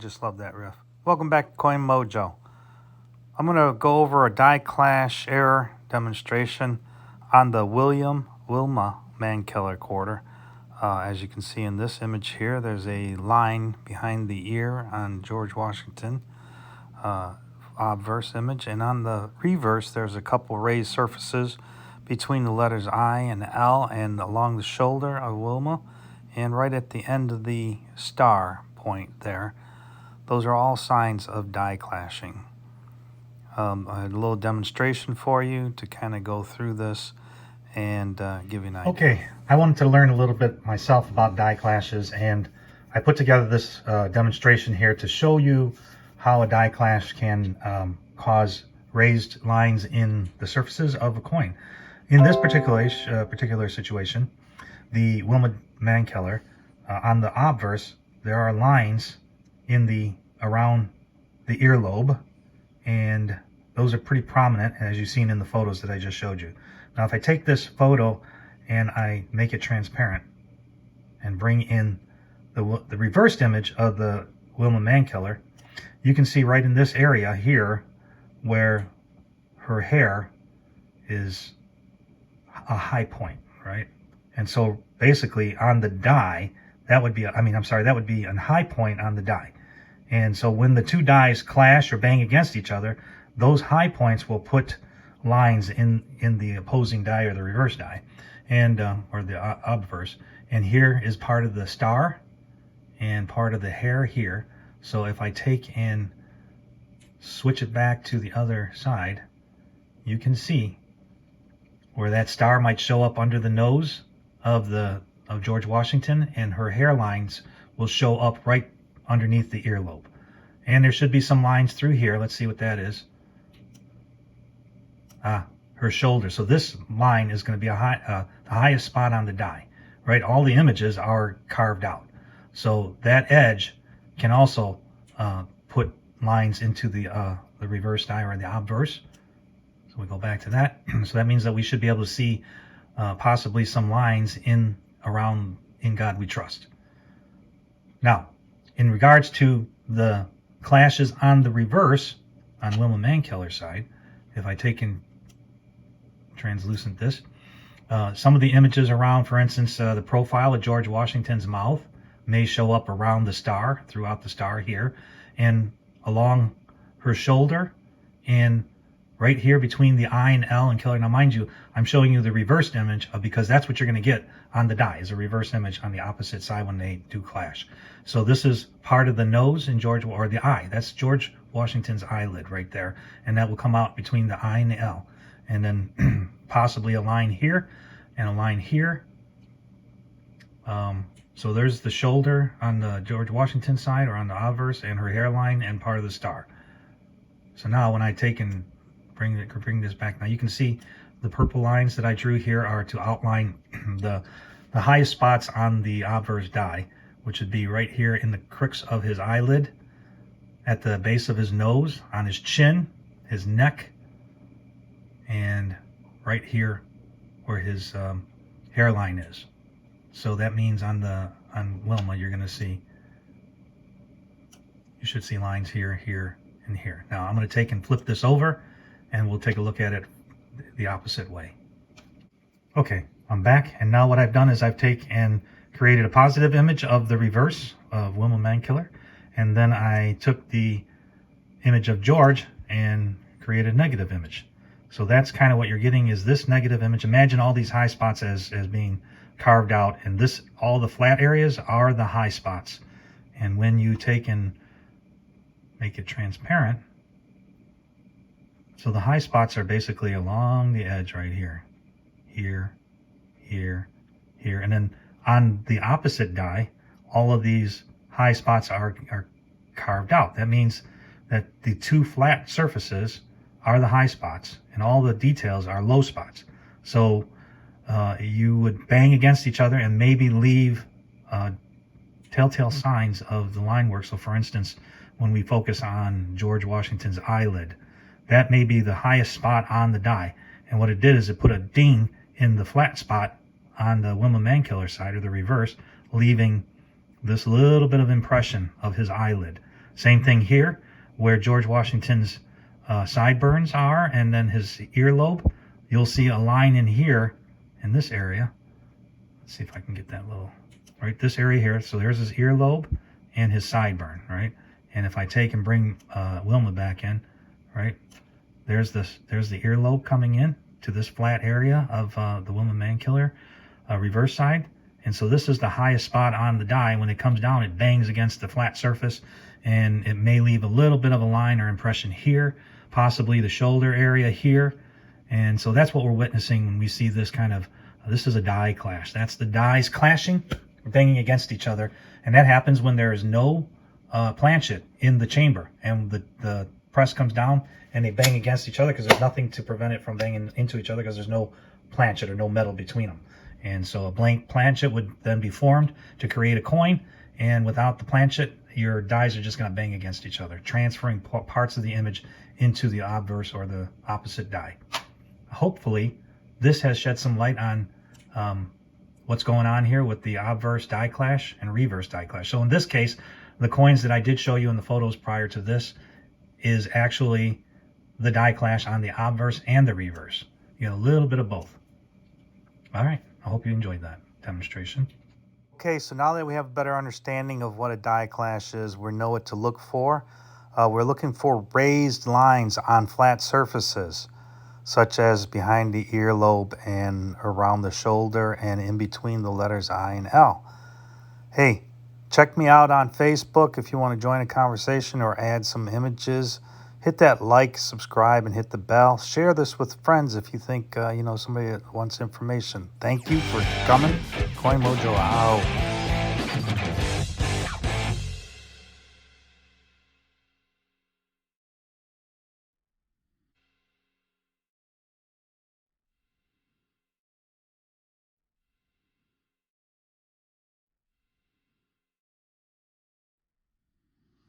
just love that riff. Welcome back to Coin Mojo. I'm going to go over a die clash error demonstration on the Wilma Mankiller quarter. As you can see in this image here, there's a line behind the ear on George Washington, obverse image, and on the reverse there's a couple raised surfaces between the letters I and L and along the shoulder of Wilma and right at the end of the star point there. Those are all signs of die clashing. I had a little demonstration for you to kind of go through this and give you an idea. Okay, I wanted to learn a little bit myself about die clashes, and I put together this demonstration here to show you how a die clash can cause raised lines in the surfaces of a coin. In this particular situation, the Wilma Mankiller, on the obverse, there are lines in around the earlobe, and those are pretty prominent, as you've seen in the photos that I just showed you. Now, if I take this photo and I make it transparent and bring in the reversed image of the Wilma Mankiller, you can see right in this area here where her hair is a high point, right? And so basically on the die, that would be a high point on the die. And so when the two dies clash or bang against each other, those high points will put lines in the opposing die or the reverse die, and or the obverse. And here is part of the star and part of the hair here. So if I take and switch it back to the other side, you can see where that star might show up under the nose of George Washington, and her hairlines will show up right underneath the earlobe. And there should be some lines through here. Let's see what that is. Her shoulder. So this line is going to be the highest spot on the die, right? All the images are carved out. So that edge can also put lines into the reverse die or the obverse. So we go back to that. So that means that we should be able to see possibly some lines around In God We Trust. Now, in regards to the clashes on the reverse, on Wilma Mankiller's side, if I take and translucent this, some of the images around, for instance, the profile of George Washington's mouth may show up around the star, throughout the star here, and along her shoulder, and right here between the I and L and Killer. Now, mind you, I'm showing you the reversed image because that's what you're going to get on the die, is a reverse image on the opposite side when they do clash. So this is part of the nose in or the eye. That's George Washington's eyelid right there, and that will come out between the I and the L. And then possibly a line here and a line here. So there's the shoulder on the George Washington side or on the obverse, and her hairline and part of the star. So now when I take and bring this back, now you can see the purple lines that I drew here are to outline the highest spots on the obverse die, which would be right here in the crooks of his eyelid, at the base of his nose, on his chin, his neck, and right here where his hairline is. So that means on Wilma, you should see lines here, here, and here. Now I'm going to take and flip this over, and we'll take a look at it the opposite way. Okay, I'm back, and now what I've done is I've taken and created a positive image of the reverse of Wilma Mankiller, and then I took the image of George and created a negative image. So that's kind of what you're getting, is this negative image. Imagine all these high spots as being carved out, and all the flat areas are the high spots. And when you take and make it transparent, so the high spots are basically along the edge right here, here, here, here, and then on the opposite die, all of these high spots are carved out. That means that the two flat surfaces are the high spots, and all the details are low spots. So you would bang against each other and maybe leave telltale signs of the line work. So for instance, when we focus on George Washington's eyelid, that may be the highest spot on the die. And what it did is it put a ding in the flat spot on the Wilma Mankiller side, or the reverse, leaving this little bit of impression of his eyelid. Same thing here, where George Washington's sideburns are, and then his earlobe. You'll see a line in here, in this area. Let's see if I can get that little, right, this area here. So there's his earlobe and his sideburn, right? And if I take and bring Wilma back in, right, there's the earlobe coming in to this flat area of the Wilma Mankiller reverse side. And so this is the highest spot on the die. When it comes down, it bangs against the flat surface, and it may leave a little bit of a line or impression here, possibly the shoulder area here. And so that's what we're witnessing when we see this kind of, this is a die clash. That's the dies clashing, banging against each other. And that happens when there is no planchet in the chamber, and the press comes down and they bang against each other because there's nothing to prevent it from banging into each other, because there's no planchet or no metal between them. And so a blank planchet would then be formed to create a coin, and without the planchet, your dies are just going to bang against each other, transferring parts of the image into the obverse or the opposite die. Hopefully, this has shed some light on what's going on here with the obverse die clash and reverse die clash. So in this case, the coins that I did show you in the photos prior to this is actually the die clash on the obverse and the reverse. You get a little bit of both. All right, I hope you enjoyed that demonstration. Okay, so now that we have a better understanding of what a die clash is, we know what to look for. We're looking for raised lines on flat surfaces, such as behind the earlobe and around the shoulder and in between the letters I and L. Hey, check me out on Facebook if you want to join a conversation or add some images. Hit that like, subscribe, and hit the bell. Share this with friends if you think somebody that wants information. Thank you for coming. Coin Mojo out.